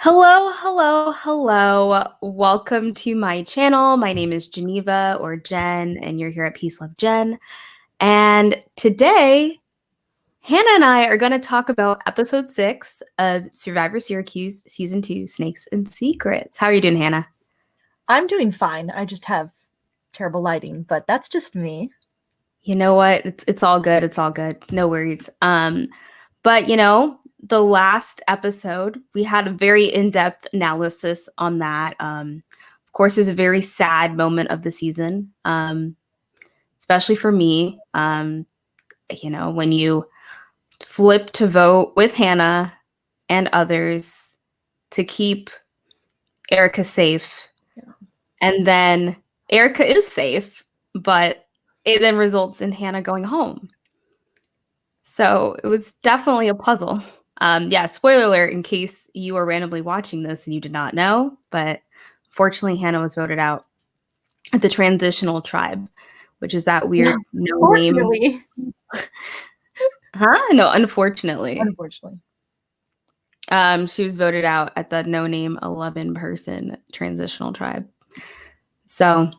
Hello, hello, hello. Welcome to my channel. My name is Geneva or Jen, and you're here at Peace Love Jen. And today, Hannah and I are going to talk about episode 6 of Survivor Syracuse season 2, Snakes and Secrets. How are you doing, Hannah? I'm doing fine. I just have terrible lighting, but that's just me. You know what? It's all good. It's all good. No worries. But the last episode, we had a very in-depth analysis on that. Of course, it was a very sad moment of the season, especially for me. When you flip to vote with Hannah and others to keep Erica safe, Yeah. and then Erica is safe, but it then results in Hannah going home. So it was definitely a puzzle. Yeah, spoiler alert in case you are randomly watching this and you did not know, but fortunately, Hannah was voted out at the transitional tribe, which is that weird no name. Unfortunately. Huh? No, unfortunately. Unfortunately. She was voted out at the no name 11-person transitional tribe. So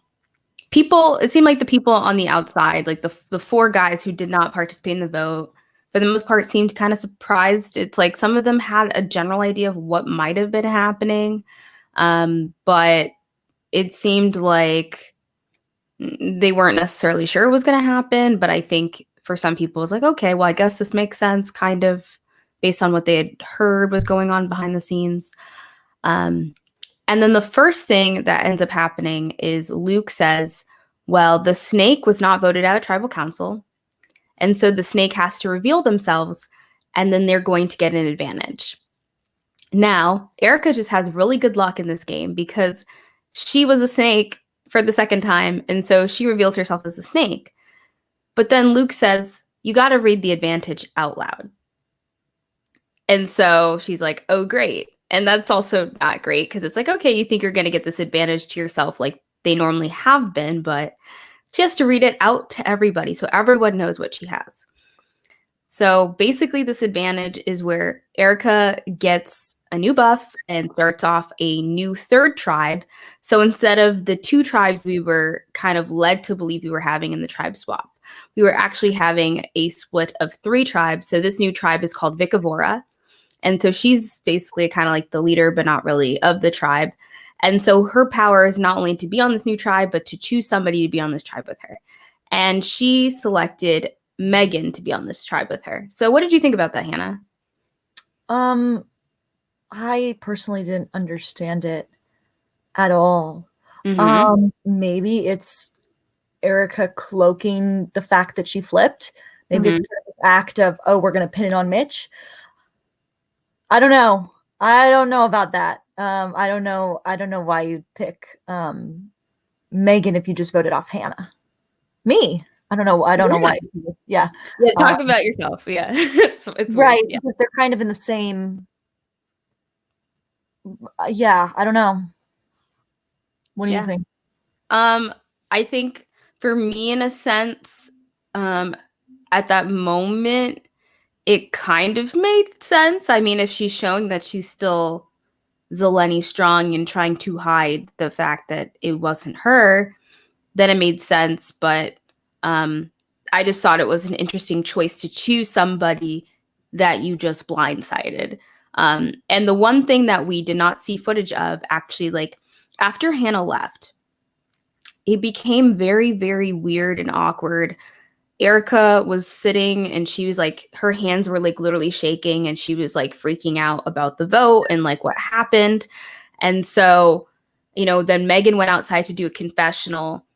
it seemed like the people on the outside, like the four guys who did not participate in the vote, for the most part, seemed kind of surprised. It's like some of them had a general idea of what might have been happening, but it seemed like they weren't necessarily sure it was going to happen. But I think for some people, it was like, okay, well, I guess this makes sense, kind of based on what they had heard was going on behind the scenes. And then the first thing that ends up happening is Luke says, well, the snake was not voted out at tribal council. And so the snake has to reveal themselves, and then they're going to get an advantage. Now, Erica just has really good luck in this game because she was a snake for the second time, and so she reveals herself as a snake. But then Luke says, you got to read the advantage out loud. And so she's like, oh, great. And that's also not great because it's like, okay, you think you're going to get this advantage to yourself like they normally have been, but she has to read it out to everybody so everyone knows what she has. So basically, this advantage is where Erica gets a new buff and starts off a new third tribe. So instead of the two tribes we were kind of led to believe we were having in the tribe swap, we were actually having a split of 3 tribes. So this new tribe is called Vikavora. And so she's basically kind of like the leader, but not really, of the tribe. And so her power is not only to be on this new tribe, but to choose somebody to be on this tribe with her. And she selected Megan to be on this tribe with her. So what did you think about that, Hannah? I personally didn't understand it at all. Mm-hmm. Maybe it's Erica cloaking the fact that she flipped. Maybe it's Mm-hmm. kind of this act of, oh, we're going to pin it on Mitch. I don't know. I don't know about that. I don't know why you'd pick Megan if you just voted off Hannah. Me. I don't know. I don't know why. Yeah. Yeah, Uh, talk about yourself. Yeah. It's weird. right. Yeah. Because they're kind of in the same. Yeah. I don't know. What do you Yeah. think? I think for me, in a sense, um, at that moment, it kind of made sense. I mean, if she's showing that she's still Zeleny strong and trying to hide the fact that it wasn't her, then it made sense. But um, I just thought it was an interesting choice to choose somebody that you just blindsided. And the one thing that we did not see footage of, actually, like after Hannah left, it became very, very weird and awkward. Erica was sitting and she was like, her hands were like literally shaking and she was like freaking out about the vote and like what happened. And so, then Megan went outside to do a confessional.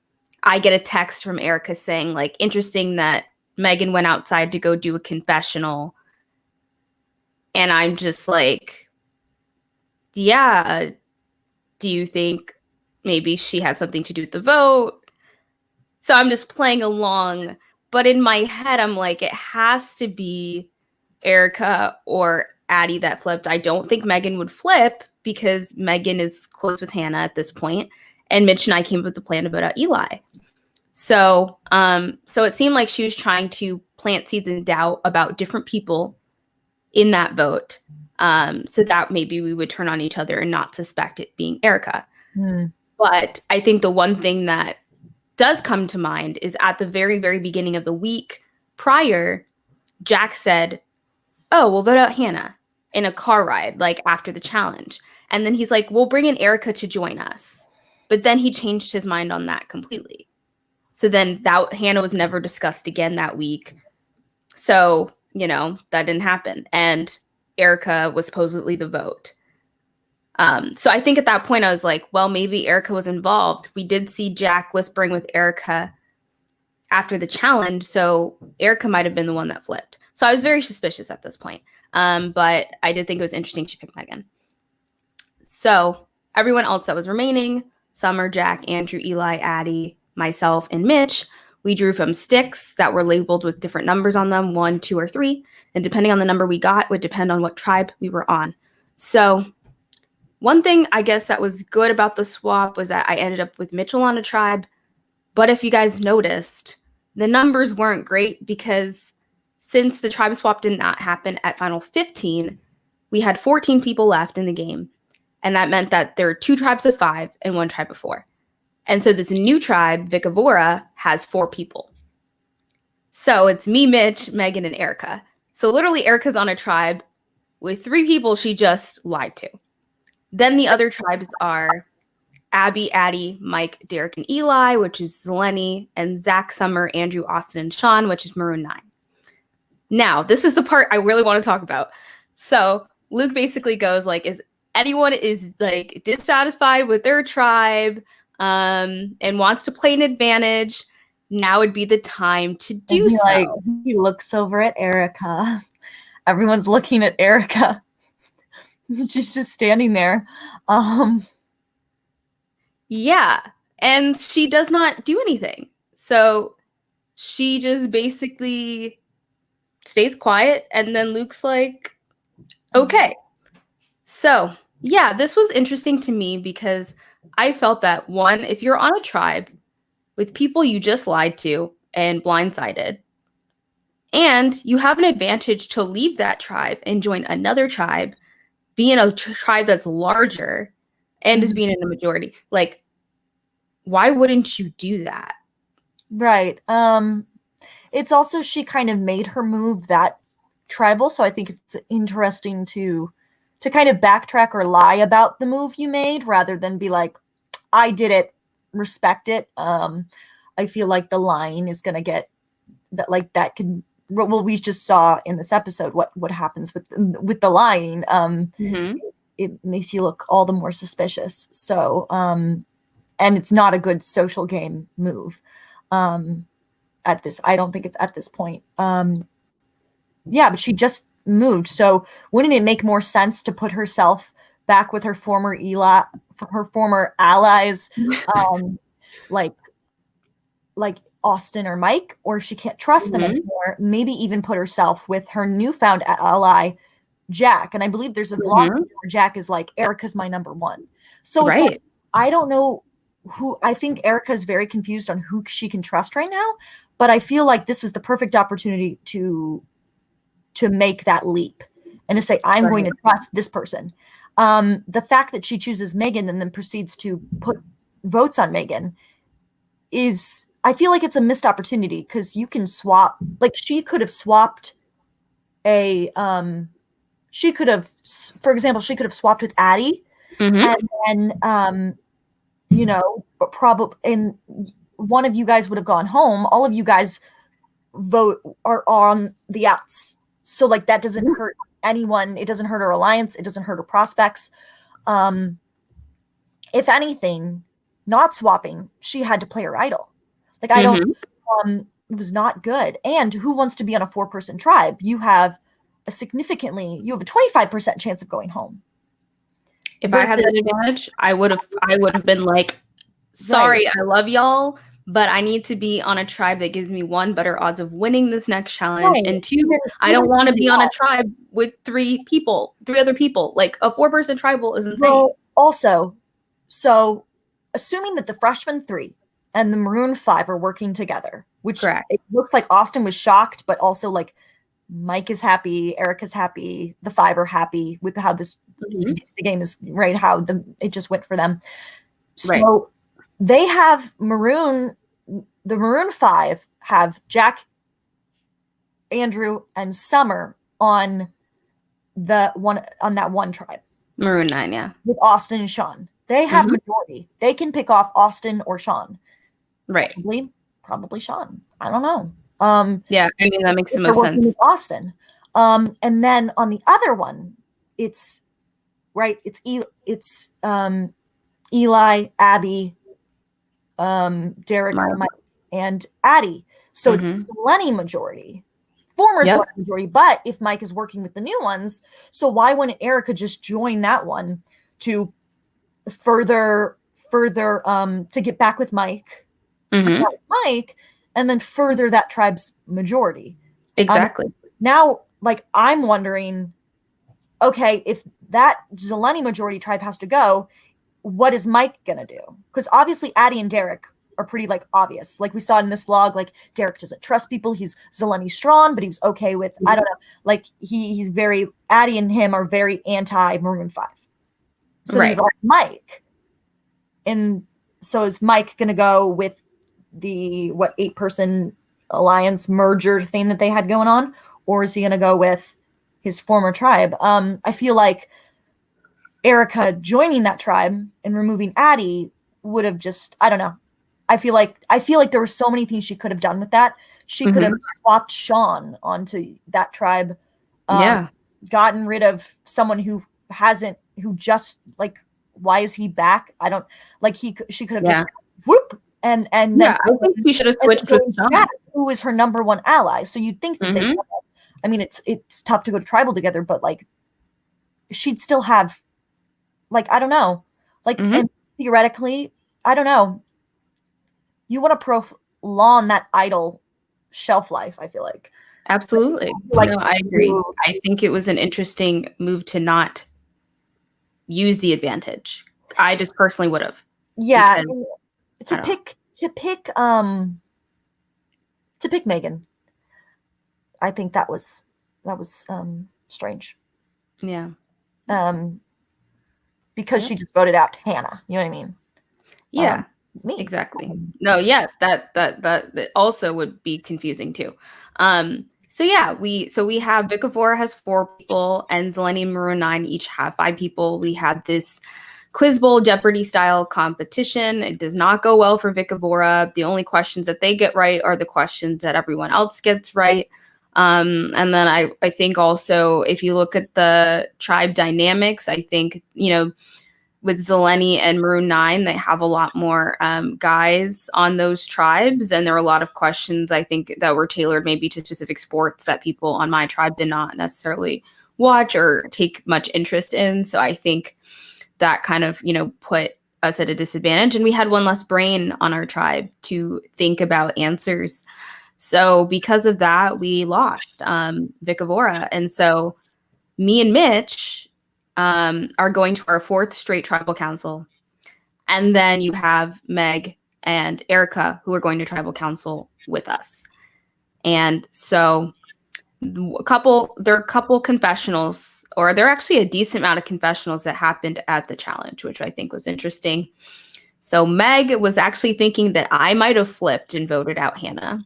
I get a text from Erica saying, like, interesting that Megan went outside to go do a confessional. And I'm just like, yeah, do you think maybe she had something to do with the vote? So I'm just playing along. But in my head, I'm like, it has to be Erica or Addie that flipped. I don't think Megan would flip because Megan is close with Hannah at this point. And Mitch and I came up with the plan to vote out Eli. So it seemed like she was trying to plant seeds in doubt about different people in that vote. So that maybe we would turn on each other and not suspect it being Erica. Mm. But I think the one thing that does come to mind is at the very, very beginning of the week prior, Jack said, "Oh, we'll vote out Hannah," in a car ride, like after the challenge. And then he's like, "We'll bring in Erica to join us." But then he changed his mind on that completely. So then that Hannah was never discussed again that week. So, that didn't happen. And Erica was supposedly the vote. So I think at that point I was like, well, maybe Erica was involved. We did see Jack whispering with Erica after the challenge, so Erica might have been the one that flipped. So I was very suspicious at this point. But I did think it was interesting she picked Megan. So everyone else that was remaining, Summer, Jack, Andrew, Eli, Addie, myself, and Mitch, we drew from sticks that were labeled with different numbers on them, 1, 2, or 3. And depending on the number we got would depend on what tribe we were on. So one thing I guess that was good about the swap was that I ended up with Mitchell on a tribe. But if you guys noticed, the numbers weren't great because since the tribe swap did not happen at Final 15, we had 14 people left in the game. And that meant that there are 2 tribes of 5 and 1 tribe of 4. And so this new tribe, Vikavora, has 4 people. So it's me, Mitch, Megan, and Erica. So literally Erica's on a tribe with 3 people she just lied to. Then the other tribes are Abby, Addie, Mike, Derek, and Eli, which is Zeleny, and Zach, Summer, Andrew, Austin, and Sean, which is Maroon 9. Now, this is the part I really want to talk about. So Luke basically goes like, is anyone is like dissatisfied with their tribe and wants to play an advantage, now would be the time to do so. Like, he looks over at Erica. Everyone's looking at Erica. She's just standing there. Yeah. And she does not do anything. So she just basically stays quiet. And then Luke's like, okay. So yeah, this was interesting to me because I felt that, one, if you're on a tribe with people you just lied to and blindsided, and you have an advantage to leave that tribe and join another tribe, be in a tribe that's larger, and is being in a majority, like, why wouldn't you do that? Right. It's also, she kind of made her move that tribal, so I think it's interesting to kind of backtrack or lie about the move you made rather than be like, I did it, respect it. I feel like the lying is going to get that, like, that can, well, we just saw in this episode what happens with the lying. It makes you look all the more suspicious. So, and it's not a good social game move. I don't think it's at this point. Yeah, but she just moved. So wouldn't it make more sense to put herself back with her former allies, like Austin or Mike, or if she can't trust them anymore, maybe even put herself with her newfound ally, Jack. And I believe there's a vlog where Jack is like, Erica's my number 1. So it's like, I don't know who. I think Erica is very confused on who she can trust right now, but I feel like this was the perfect opportunity to make that leap and to say, I'm going to trust this person. The fact that she chooses Megan and then proceeds to put votes on Megan is, I feel like it's a missed opportunity, because you can swap, like, she could have swapped for example, she could have swapped with Addie, and then, but probably, and one of you guys would have gone home. All of you guys are on the outs. So, like, that doesn't hurt anyone. It doesn't hurt her alliance. It doesn't hurt her prospects. If anything, not swapping, she had to play her idol. Like, I don't, it was not good. And who wants to be on a 4-person tribe? You have a 25% chance of going home. If I had that advantage, I would have been like, sorry, I love y'all, but I need to be on a tribe that gives me, 1, better odds of winning this next challenge, and 2, I don't want to be on a tribe with 3 other people. Like, a 4-person tribal is insane. Well, also, so assuming that the freshman 3 and the maroon 5 are working together, which it looks like Austin was shocked, but also, like, Mike is happy, Erica's happy, the five are happy with how this the game is, right, how it just went for them. So Right. they have the Maroon Five have Jack, Andrew, and Summer on that one tribe Maroon 9, yeah. with Austin and Sean. They have majority. They can pick off Austin or Sean. Right. Probably Sean. I don't know. Yeah, I mean, that makes the they're most working sense. with Austin. And then on the other one, it's Eli, Abby, Derek, Mike, and Addie. So it's Lenny majority, former Lenny majority. But if Mike is working with the new ones, so why wouldn't Erica just join that one to further to get back with Mike, and then further that tribe's majority? Exactly. Now, like, I'm wondering, okay, if that Zeleny majority tribe has to go, what is Mike gonna do? Because obviously Addie and Derek are pretty, like, obvious. Like we saw in this vlog, like, Derek doesn't trust people. He's Zeleny strong, but he was okay with, I don't know, like, he's very, Addie and him are very anti Maroon 5. So right. Like Mike. And so is Mike gonna go with the 8-person alliance merger thing that they had going on? Or is he gonna go with his former tribe? I feel like Erica joining that tribe and removing Addie would have just, I don't know. I feel like there were so many things she could have done with that. She could have swapped Sean onto that tribe. Gotten rid of someone who just, like, why is he back? I don't, like, she could have just whoop and then I think she should have switched with Sean, Jack, who is her number one ally. So you'd think that they, I mean, it's tough to go to tribal together, but, like, she'd still have, like, I don't know, like, and theoretically, I don't know, you want to prolong that idol shelf life, I feel like. Absolutely. Like, no, I agree. I think it was an interesting move to not use the advantage. I just personally would have. Yeah, to pick Megan. I think that was strange. Yeah. Because she just voted out Hannah. You know what I mean? Yeah. Me. Exactly. No, yeah, that also would be confusing too. So yeah, we have Vikavora has 4 people and Zeleny and Maroon 9 each have 5 people. We have this Quiz Bowl Jeopardy style competition. It does not go well for Vikavora. The only questions that they get right are the questions that everyone else gets right. And then I think also, if you look at the tribe dynamics, I think, you know, with Zeleny and Maroon 9, they have a lot more guys on those tribes. And there are a lot of questions, I think, that were tailored maybe to specific sports that people on my tribe did not necessarily watch or take much interest in. So I think that kind of, you know, put us at a disadvantage. And we had one less brain on our tribe to think about answers. So because of that, we lost Vikavora. And so me and Mitch are going to our 4th straight tribal council. And then you have Meg and Erica, who are going to tribal council with us. And so there are a couple confessionals, or there are actually a decent amount of confessionals that happened at the challenge, which I think was interesting. So Meg was actually thinking that I might have flipped and voted out Hannah,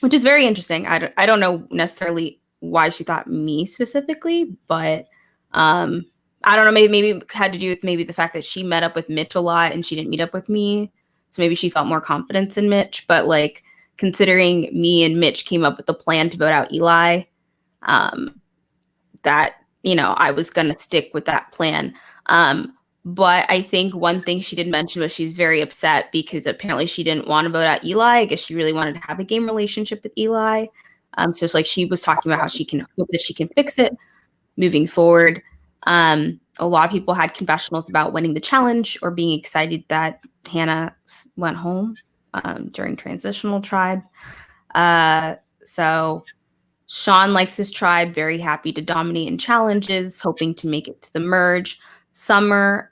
which is very interesting. I don't know necessarily why she thought me specifically, but I don't know, maybe it had to do with maybe the fact that she met up with Mitch a lot and she didn't meet up with me. So maybe she felt more confidence in Mitch. But, like, considering me and Mitch came up with the plan to vote out Eli, that, you know, I was going to stick with that plan. But I think one thing she did mention was she's very upset because apparently she didn't want to vote out Eli. I guess she really wanted to have a game relationship with Eli. So it's like she was talking about how she can hope that she can fix it moving forward. A lot of people had confessionals about winning the challenge or being excited that Hannah went home during transitional tribe. So Sean likes his tribe, very happy to dominate in challenges, hoping to make it to the merge. Summer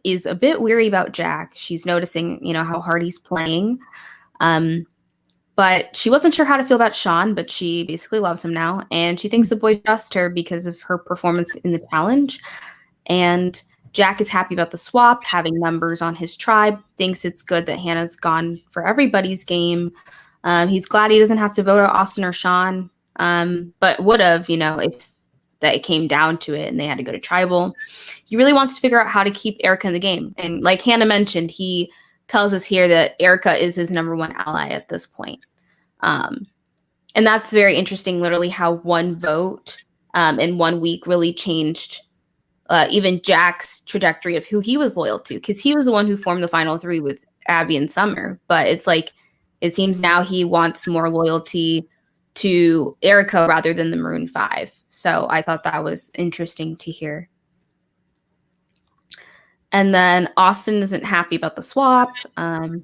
is a bit weary about Jack. She's noticing, you know, how hard he's playing. But But she wasn't sure how to feel about Sean, but she basically loves him now. And she thinks the boys trust her because of her performance in the challenge. And Jack is happy about the swap, having numbers on his tribe, thinks it's good that Hannah's gone for everybody's game. He's glad he doesn't have to vote out Austin or Sean, but would have, if that it came down to it and they had to go to tribal. He really wants to figure out how to keep Erica in the game. And like Hannah mentioned, he tells us here that Erica is his number one ally at this point. And that's very interesting, literally how one vote in 1 week really changed even Jack's trajectory of who he was loyal to, because he was the one who formed the final three with Abby and Summer. But it's like, it seems now he wants more loyalty to Erica rather than the Maroon 5. So I thought that was interesting to hear. And then Austin isn't happy about the swap. And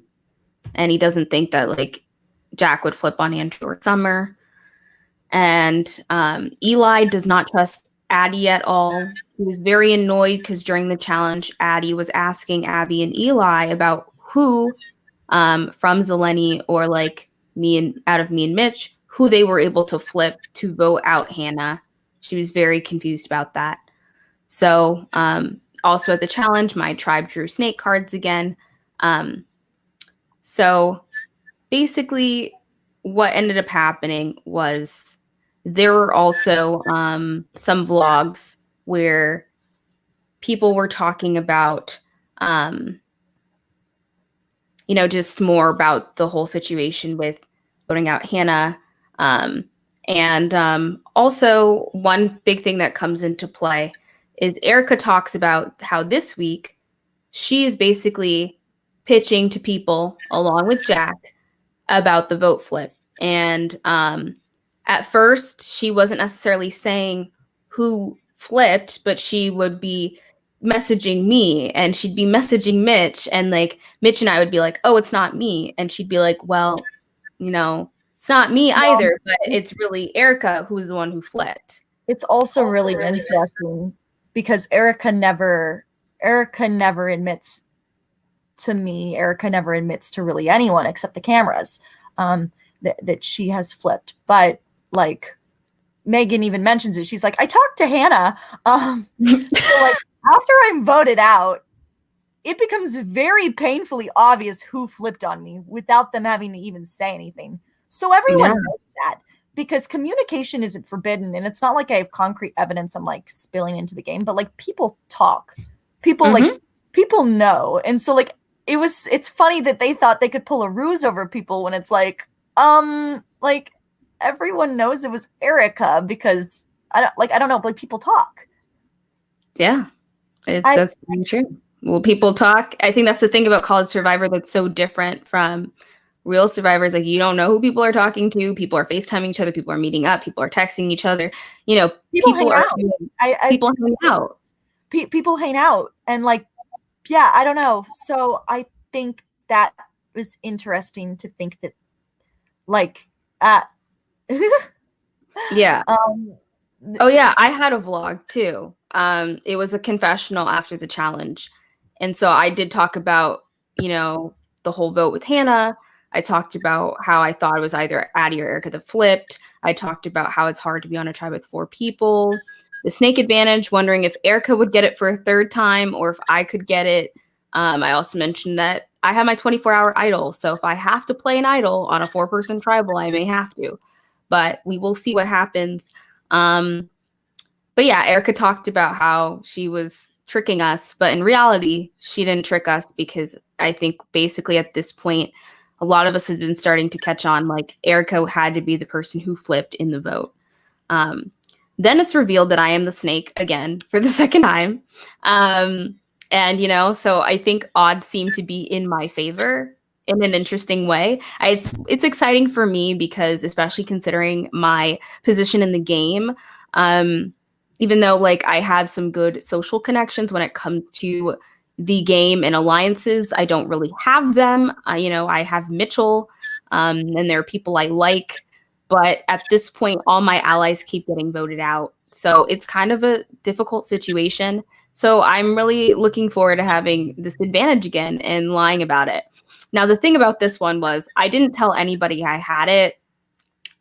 he doesn't think that like Jack would flip on Andrew or Summer. And Eli does not trust Addie at all. He was very annoyed because during the challenge, Addie was asking Abby and Eli about who from Zeleny or like out of me and Mitch, who they were able to flip to vote out Hannah. She was very confused about that. So also at the challenge, my tribe drew snake cards again. So basically what ended up happening was there were also some vlogs where people were talking about, just more about the whole situation with voting out Hannah. And also one big thing that comes into play is Erica talks about how this week she is basically pitching to people along with Jack about the vote flip. And at first she wasn't necessarily saying who flipped, but she would be messaging me and she'd be messaging Mitch, and like Mitch and I would be like, oh, it's not me. And she'd be like, well, it's not me either, but it's really Erica who's the one who flipped. It's also really interesting because Erica never admits to me, Erica never admits to really anyone except the cameras that she has flipped. But like Megan even mentions it. She's like, I talked to Hannah. So like after I'm voted out, it becomes very painfully obvious who flipped on me without them having to even say anything. So everyone knows that, because communication isn't forbidden. And it's not like I have concrete evidence I'm like spilling into the game, but like people talk. People like people know. And so like it's funny that they thought they could pull a ruse over people when it's like everyone knows it was Erica, because I don't know, like people talk. Yeah, that's pretty true. Well, people talk. I think that's the thing about College Survivor that's so different from real Survivors. Like, you don't know who people are talking to. People are FaceTiming each other. People are meeting up. People are texting each other. People hang out. People hang out. People hang out. And like, yeah, I don't know. So I think that was interesting to think that like, yeah. Oh yeah, I had a vlog too. It was a confessional after the challenge. And so I did talk about, the whole vote with Hannah. I talked about how I thought it was either Addie or Erica that flipped. I talked about how it's hard to be on a tribe with 4 people. The snake advantage, wondering if Erica would get it for a 3rd time or if I could get it. I also mentioned that I have my 24-hour idol. So if I have to play an idol on a 4-person tribal, I may have to. But we will see what happens. But yeah, Erica talked about how she was tricking us, but in reality, she didn't trick us, because I think basically at this point, a lot of us have been starting to catch on, like Erica had to be the person who flipped in the vote. Then it's revealed that I am the snake again for the 2nd time. And, so I think odds seem to be in my favor in an interesting way. It's exciting for me because, especially considering my position in the game, even though like I have some good social connections when it comes to the game and alliances, I don't really have them. I have Mitchell, and there are people I like, but at this point, all my allies keep getting voted out. So it's kind of a difficult situation. So I'm really looking forward to having this advantage again and lying about it. Now, the thing about this one was I didn't tell anybody I had it.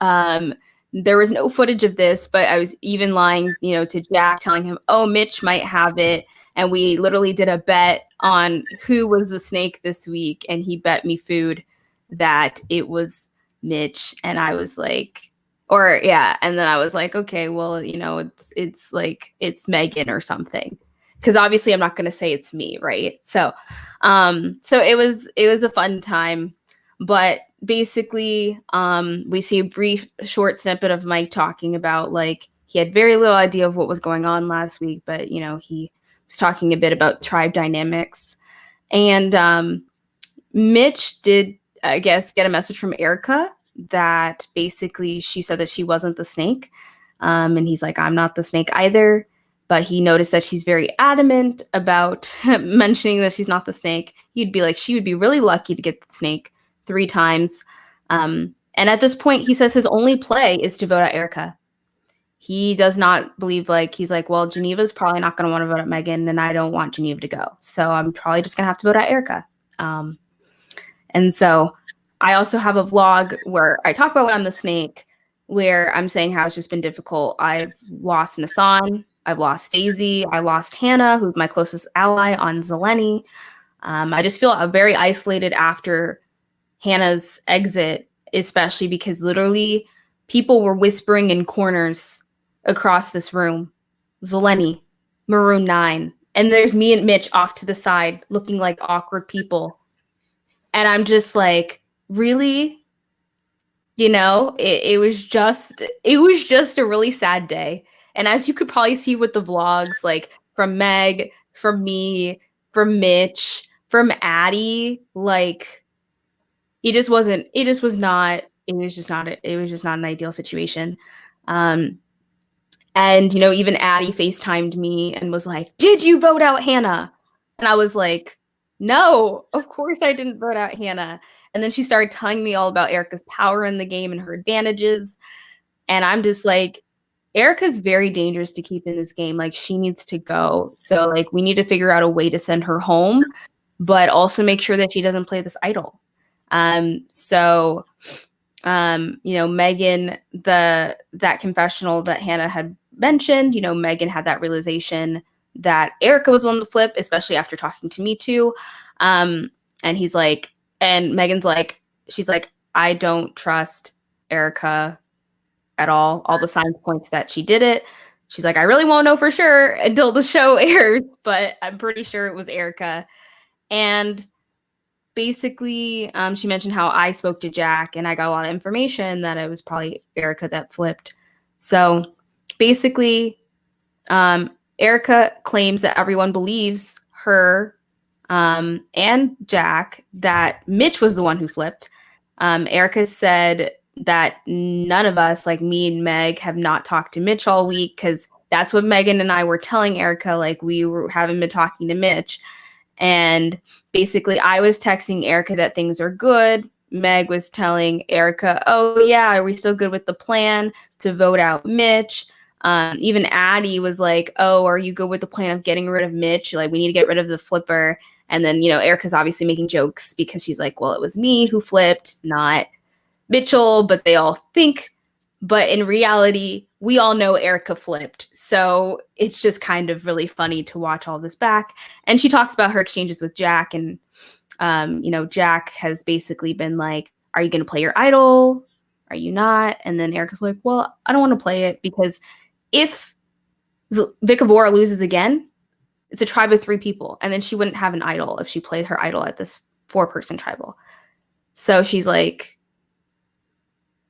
Um, there was no footage of this, but I was even lying, to Jack, telling him, "Oh, Mitch might have it." And we literally did a bet on who was the snake this week, and he bet me food that it was Mitch, and I was like, or yeah, and then I was like, okay, well, it's like it's Megan or something, because obviously I'm not going to say it's me, right? So it was a fun time, but basically, we see a brief, short snippet of Mike talking about like he had very little idea of what was going on last week, but he was talking a bit about tribe dynamics, and Mitch did, I guess, get a message from Erica that basically she said that she wasn't the snake. And he's like, I'm not the snake either. But he noticed that she's very adamant about mentioning that she's not the snake. He'd be like, she would be really lucky to get the snake 3 times. And at this point, he says his only play is to vote out Erica. He does not believe, he's like, well, Geneva's probably not going to want to vote out Megan, and I don't want Geneva to go. So I'm probably just going to have to vote out Erica. And so I also have a vlog where I talk about when I'm the snake, where I'm saying how it's just been difficult. I've lost Nassan, I've lost Daisy, I lost Hannah, who's my closest ally on Zeleny. I just feel very isolated after Hannah's exit, especially because literally people were whispering in corners across this room. Zeleny, Maroon 9. And there's me and Mitch off to the side looking like awkward people. And I'm just like, really? It was just a really sad day. And as you could probably see with the vlogs, like from Meg, from me, from Mitch, from Addie, like it was just not an ideal situation. And even Addie FaceTimed me and was like, "Did you vote out Hannah?" And I was like, "No, of course I didn't vote out Hannah." And then she started telling me all about Erica's power in the game and her advantages. And I'm just like, Erica's very dangerous to keep in this game. Like, she needs to go. So like we need to figure out a way to send her home, but also make sure that she doesn't play this idol. Megan, that confessional that Hannah had mentioned, Megan had that realization that Erica was on the flip, especially after talking to me too. And he's like, and Megan's like, she's like, I don't trust Erica at all. All the signs point that she did it. She's like, I really won't know for sure until the show airs, but I'm pretty sure it was Erica. And basically, she mentioned how I spoke to Jack and I got a lot of information that it was probably Erica that flipped. So basically, Erica claims that everyone believes her and Jack that Mitch was the one who flipped. Erica said that none of us, like me and Meg, have not talked to Mitch all week because that's what Megan and I were telling Erica, like haven't been talking to Mitch. And basically, I was texting Erica that things are good. Meg was telling Erica, oh, yeah, are we still good with the plan to vote out Mitch? Even Addie was like, oh, are you good with the plan of getting rid of Mitch? Like, we need to get rid of the flipper. And then, Erica's obviously making jokes because she's like, well, it was me who flipped, not Mitchell, but they all think. But in reality, we all know Erica flipped. So it's just kind of really funny to watch all this back. And she talks about her exchanges with Jack. And, Jack has basically been like, are you going to play your idol? Are you not? And then Erica's like, well, I don't want to play it because if Vikavora loses again, it's a tribe of 3 people. And then she wouldn't have an idol if she played her idol at this 4-person tribal. So she's like,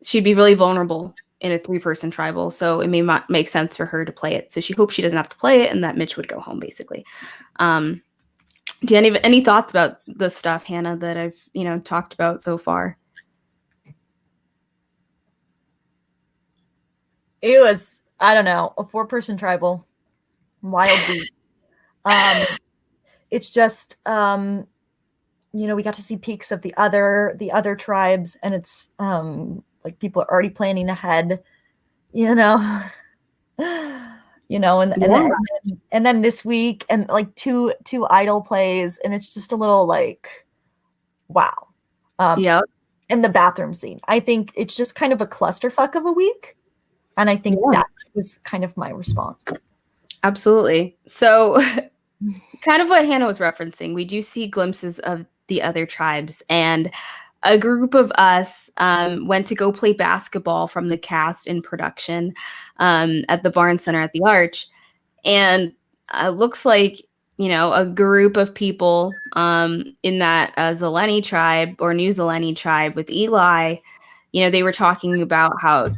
she'd be really vulnerable in a 3-person tribal. So it may not make sense for her to play it. So she hopes she doesn't have to play it and that Mitch would go home, basically. Do you have any thoughts about the stuff, Hannah, that I've, talked about so far? It was, I don't know, a 4-person tribal. Wild beat. It's just, we got to see peaks of the other tribes, and it's like people are already planning ahead, you know, Yeah. and then this week and like two idol plays, and it's just a little like, wow. Yep. And the bathroom scene, I think it's just kind of a clusterfuck of a week, and I think Yeah. that was kind of my response. Absolutely. So kind of what Hannah was referencing, we do see glimpses of the other tribes, and a group of us went to go play basketball from the cast in production at the Barn Center at the Arch. And looks like, you know, a group of people in that Zeleni tribe or New Zeleni tribe with Eli, you know, they were talking about how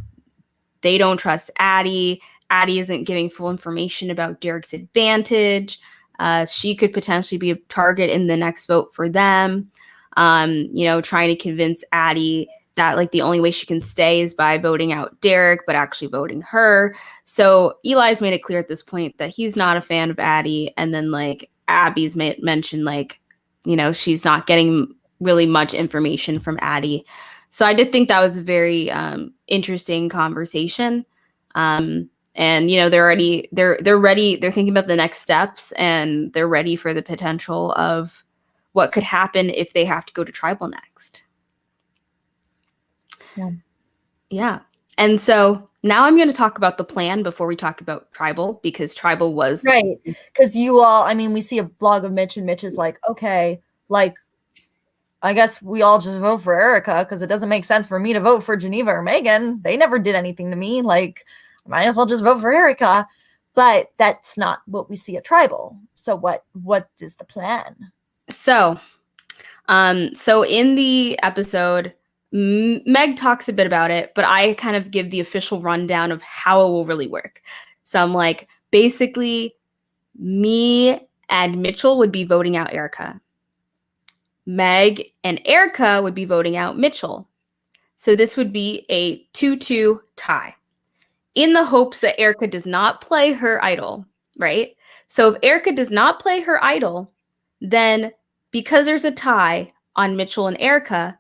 they don't trust Addie. Addie isn't giving full information about Derek's advantage. She could potentially be a target in the next vote for them. You know, trying to convince Addie that like the only way she can stay is by voting out Derek, but actually voting her. So Eli's made it clear at this point that he's not a fan of Addie. And then like Abby's mentioned like, you know, she's not getting really much information from Addie. So I did think that was a very interesting conversation. And you know, they're ready. They're thinking about the next steps, and they're ready for the potential of what could happen if they have to go to tribal next. Yeah. Yeah. And so now I'm going to talk about the plan before we talk about tribal, because tribal was right. Because you all, I mean, we see a vlog of Mitch, and Mitch is like, okay, like, I guess we all just vote for Erica because it doesn't make sense for me to vote for Geneva or Megan. They never did anything to me. Like, I might as well just vote for Erica. But that's not what we see at tribal. So what is the plan? So in the episode, Meg talks a bit about it, but I kind of give the official rundown of how it will really work. So I'm like, basically, me and Mitchell would be voting out Erica. Meg and Erica would be voting out Mitchell. So this would be a 2-2 tie in the hopes that Erica does not play her idol, right? So if Erica does not play her idol, then because there's a tie on Mitchell and Erica,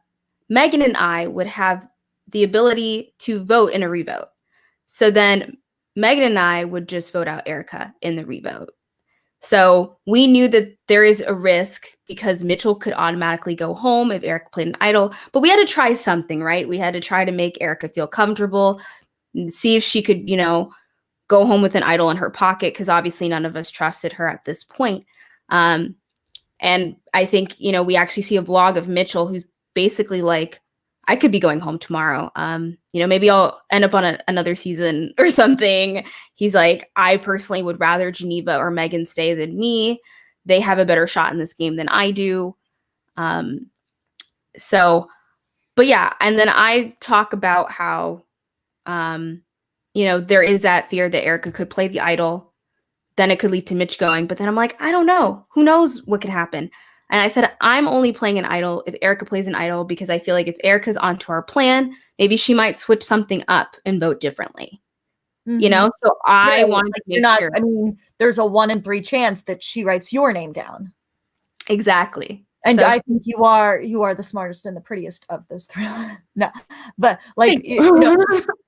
Megan and I would have the ability to vote in a revote. So then Megan and I would just vote out Erica in the revote. So we knew that there is a risk because Mitchell could automatically go home if Erica played an idol, but we had to try something, right? We had to try to make Erica feel comfortable, see if she could, you know, go home with an idol in her pocket, because obviously none of us trusted her at this point. And I think, you know, we actually see a vlog of Mitchell who's basically like, I could be going home tomorrow. You know, maybe I'll end up on another season or something. He's like, I personally would rather Geneva or Megan stay than me. They have a better shot in this game than I do. So, but yeah, and then I talk about how, you know, there is that fear that Erica could play the idol. Then it could lead to Mitch going. But then I'm like, I don't know. Who knows what could happen? And I said, I'm only playing an idol if Erica plays an idol, because I feel like if Erica's onto our plan, maybe she might switch something up and vote differently. Mm-hmm. You know, so I wanted to make sure. I mean, there's a 1 in 3 chance that she writes your name down. Exactly. And so I think you are the smartest and the prettiest of those 3. No, but like, you know,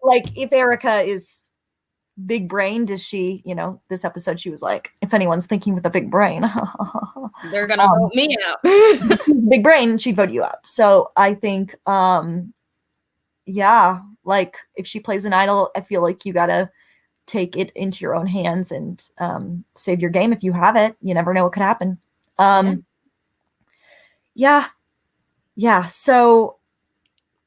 like if Erica is big brained, is she, you know, this episode she was like, if anyone's thinking with a big brain, they're gonna vote me out. She's a big brain, she'd vote you out. So I think, yeah, like if she plays an idol, I feel like you gotta take it into your own hands and save your game if you have it. You never know what could happen. Yeah. So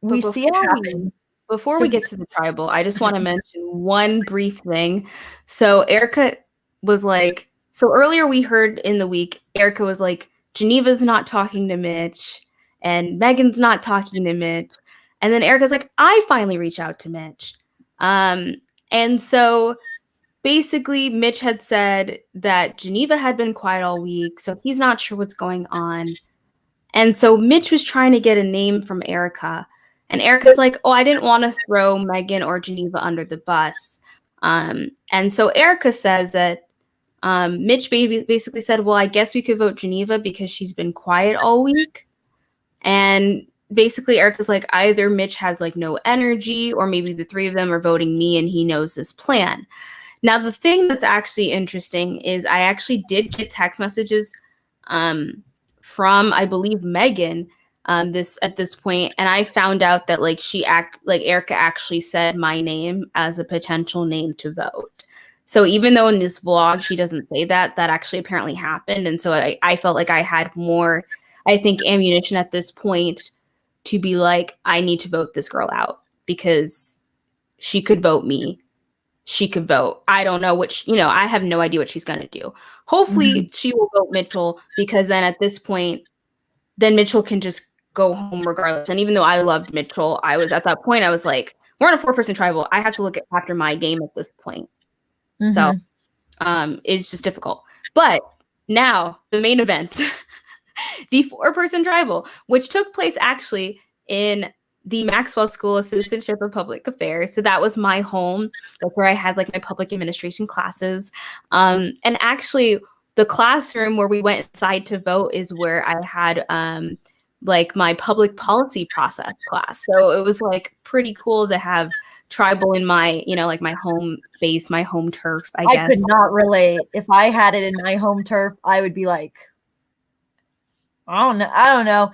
we see it happen. Before we get to the tribal, I just want to mention one brief thing. So Erica was like, so earlier we heard in the week, Erica was like, Geneva's not talking to Mitch and Megan's not talking to Mitch. And then Erica's like, I finally reach out to Mitch. And so basically Mitch had said that Geneva had been quiet all week, so he's not sure what's going on. And so Mitch was trying to get a name from Erica. And Erica's like, oh, I didn't want to throw Megan or Geneva under the bus. And so Erica says that Mitch basically said, well, I guess we could vote Geneva because she's been quiet all week. And basically Erica's like, either Mitch has like no energy, or maybe the 3 of them are voting me and he knows this plan. Now, the thing that's actually interesting is I actually did get text messages from, I believe, Megan at this point, and I found out that like Erica actually said my name as a potential name to vote. So even though in this vlog she doesn't say that, that actually apparently happened, and so I felt like I had more, I think, ammunition at this point to be like, I need to vote this girl out because she could vote me. She could vote. I don't know what, I have no idea what she's going to do. Hopefully she will vote Mitchell, because then at this point, then Mitchell can just go home regardless. And even though I loved Mitchell, I was at that point, I was like, we're on a 4-person tribal. I have to look after my game at this point. So it's just difficult. But now the main event, the 4-person tribal, which took place actually in the Maxwell School of Citizenship and Public Affairs. So that was my home. That's where I had like my public administration classes. And actually the classroom where we went inside to vote is where I had like my public policy process class. So it was like pretty cool to have tribal in my, like my home base, my home turf, I guess. I could not relate. If I had it in my home turf, I would be like, I don't know.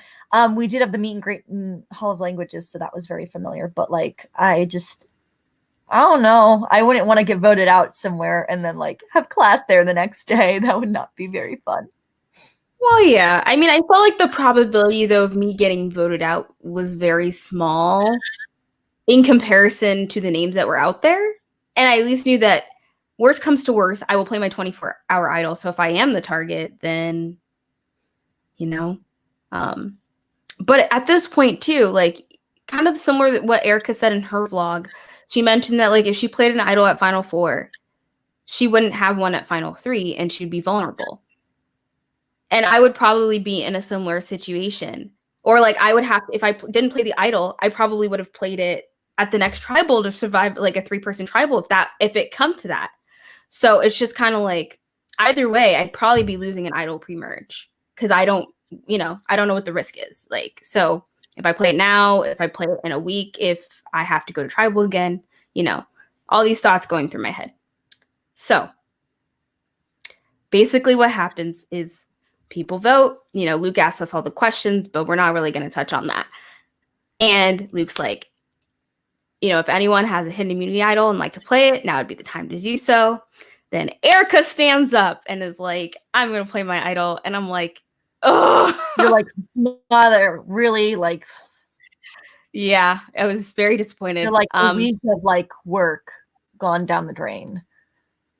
We did have the meet and greet in Hall of Languages, so that was very familiar. But like, I don't know. I wouldn't want to get voted out somewhere and then like have class there the next day. That would not be very fun. Well, yeah. I mean, I felt like the probability though of me getting voted out was very small in comparison to the names that were out there. And I at least knew that worst comes to worst, I will play my 24-hour idol. So if I am the target, then but at this point too, like kind of similar to what Erica said in her vlog, she mentioned that like if she played an idol at Final 4, she wouldn't have one at Final 3 and she'd be vulnerable. And I would probably be in a similar situation. Or like I would have, if I didn't play the idol, I probably would have played it at the next tribal to survive like a 3-person tribal if it come to that. So it's just kind of like either way, I'd probably be losing an idol pre-merge. Because I don't know what the risk is. Like, so if I play it now, if I play it in a week, if I have to go to tribal again, all these thoughts going through my head. So basically what happens is people vote. Luke asks us all the questions, but we're not really going to touch on that. And Luke's like, if anyone has a hidden immunity idol and like to play it, now would be the time to do so. Then Erica stands up and is like, I'm going to play my idol. And I'm like, oh, you're like, mother, really? Like, yeah, I was very disappointed. You're like a week of like work gone down the drain.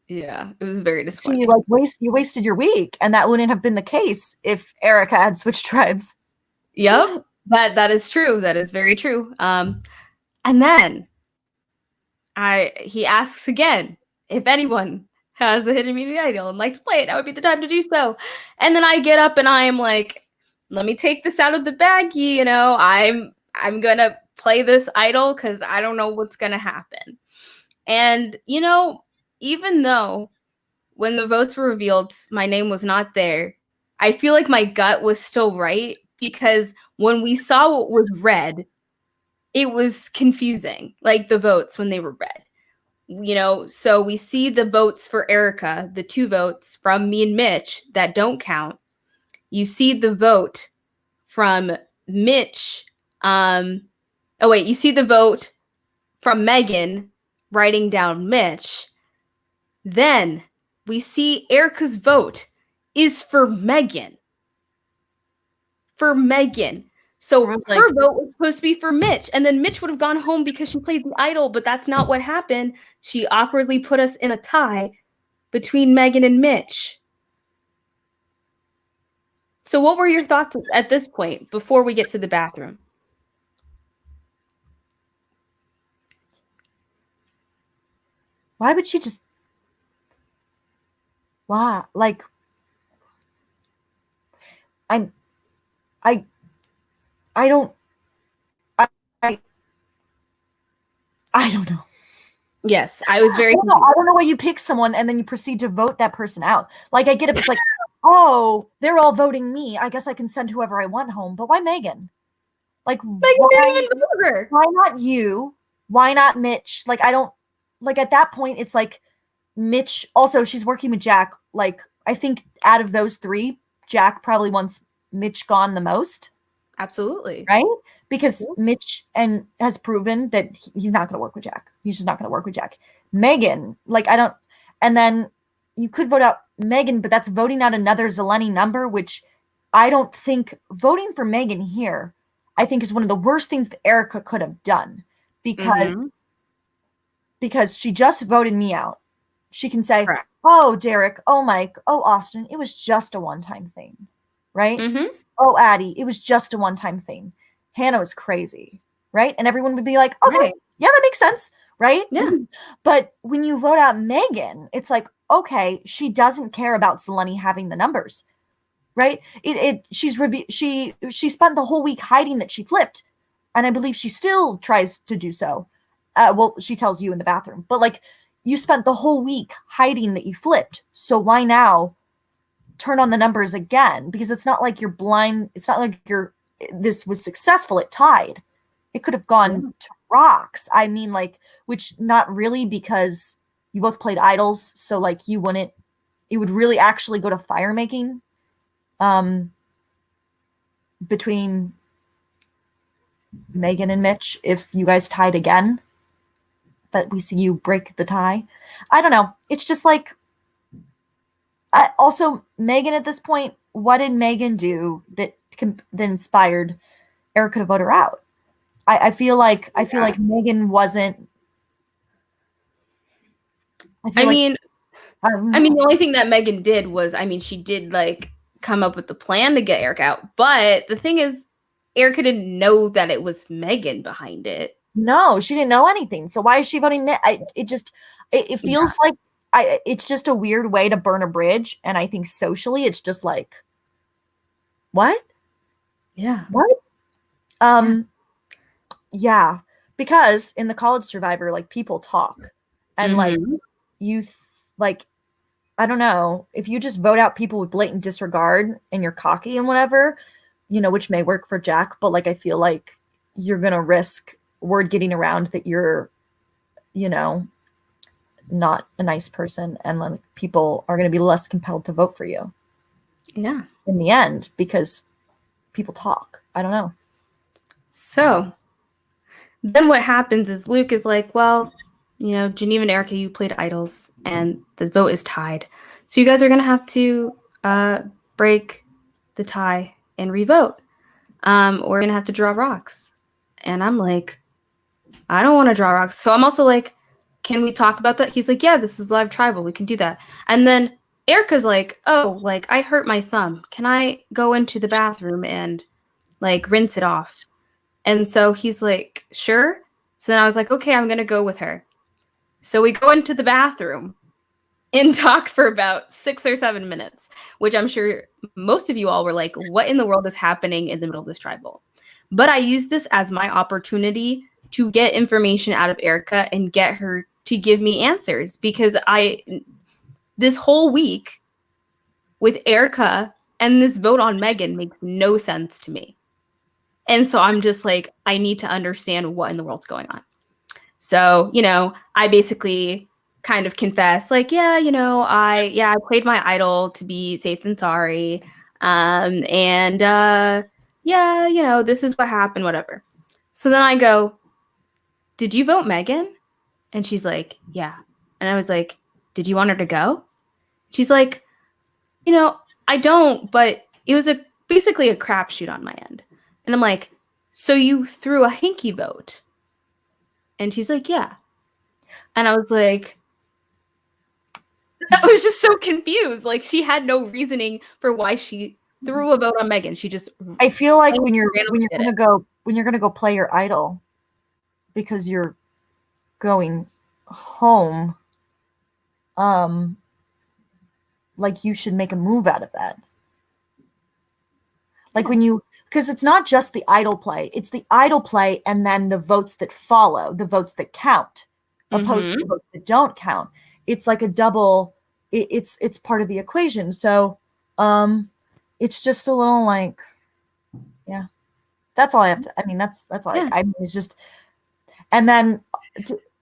Yeah, it was very disappointing. So you wasted your week, and that wouldn't have been the case if Erica had switched tribes. Yep, that is true. That is very true. And then he asks again if anyone has a hidden immunity idol and like to play it, that would be the time to do so. And then I get up and I am like, let me take this out of the baggie. I'm gonna play this idol because I don't know what's gonna happen. And even though when the votes were revealed, my name was not there, I feel like my gut was still right, because when we saw what was red, it was confusing, like the votes when they were red. So we see the votes for Erica, the 2 votes from me and Mitch that don't count. You see the vote from Mitch. You see the vote from Megan writing down Mitch. Then we see Erica's vote is for Megan. For Megan. So her vote was supposed to be for Mitch, and then Mitch would have gone home because she played the idol, but that's not what happened. She awkwardly put us in a tie between Megan and Mitch. So what were your thoughts at this point before we get to the bathroom? Why would she just... Why? Like, I don't know. Yes, I was very... I don't know why you pick someone and then you proceed to vote that person out. Like, I get it. It's like, oh, they're all voting me. I guess I can send whoever I want home. But why Megan? Like, why not you? Why not Mitch? Like, I don't... Like, at that point, it's like, Mitch also, she's working with Jack. Like, I think out of those three, Jack probably wants Mitch gone the most. Absolutely. Right? Because Mitch has proven that he's not going to work with Jack. He's just not going to work with Jack. Megan, like, and then you could vote out Megan, but that's voting out another Zeleny number, which I don't think voting for Megan here, I think is one of the worst things that Erica could have done because she just voted me out. She can say, Correct. oh, Derek, oh, Mike, oh, Austin, it was just a one-time thing, right? Mm-hmm. Oh, Addie, it was just a one-time thing. Hannah was crazy, right? And everyone would be like, okay, Right. yeah, that makes sense, right? Yeah. But when you vote out Megan, it's like, okay, she doesn't care about Zeleny having the numbers, right? She spent the whole week hiding that she flipped, and I believe she still tries to do so. Well, she tells you in the bathroom, but like, you spent the whole week hiding that you flipped, so why now turn on the numbers again? Because it's not like you're blind. It's not like this was successful. It tied. It could have gone to rocks. I mean, like, which not really, because you both played idols. So like, it would really actually go to fire making between Megan and Mitch if you guys tied again. But we see you break the tie. I don't know. It's just like, also, Megan at this point, what did Megan do that inspired Erica to vote her out? I feel like Megan wasn't. I mean, the only thing that Megan did was, she did like come up with the plan to get Erica out. But the thing is, Erica didn't know that it was Megan behind it. No, she didn't know anything. So why is she voting? It feels like it's just a weird way to burn a bridge. And I think socially, it's just like, what? Yeah. What? Yeah. Because in the college Survivor, like, people talk, and like, like, I don't know, if you just vote out people with blatant disregard and you're cocky and whatever, which may work for Jack, but like, I feel like you're gonna risk word getting around that you're, not a nice person, and then people are going to be less compelled to vote for you. Yeah. In the end, because people talk. I don't know. So then what happens is Luke is like, well, Geneva and Erica, you played idols, and the vote is tied. So you guys are going to have to break the tie and revote. Or we're going to have to draw rocks. And I'm like, I don't want to draw rocks. So I'm also like, can we talk about that? He's like, yeah, this is live tribal. We can do that. And then Erica's like, oh, like, I hurt my thumb. Can I go into the bathroom and like rinse it off? And so he's like, sure. So then I was like, okay, I'm going to go with her. So we go into the bathroom and talk for about 6 or 7 minutes, which I'm sure most of you all were like, what in the world is happening in the middle of this tribal? But I used this as my opportunity to get information out of Erica and get her to give me answers, because this whole week with Erica and this vote on Megan makes no sense to me. And so I'm just like, I need to understand what in the world's going on. So, I basically kind of confess, like, I played my idol to be safe and sorry. This is what happened, whatever. So then I go, did you vote Megan? And she's like, yeah. And I was like, did you want her to go? She's like, I don't, but it was basically a crapshoot on my end. And I'm like, so you threw a hinky vote? And she's like, yeah. And I was like, I was just so confused. Like, she had no reasoning for why she threw a vote on Megan. She just, I feel like when you're gonna go play your idol because you're going home, like, you should make a move out of that. Like, because it's not just the idol play, it's the idol play and then the votes that follow, the votes that count, opposed to the votes that don't count. It's like a double, it's part of the equation. So it's just a little like, yeah, that's all I have to, that's all. Yeah. It's just, and then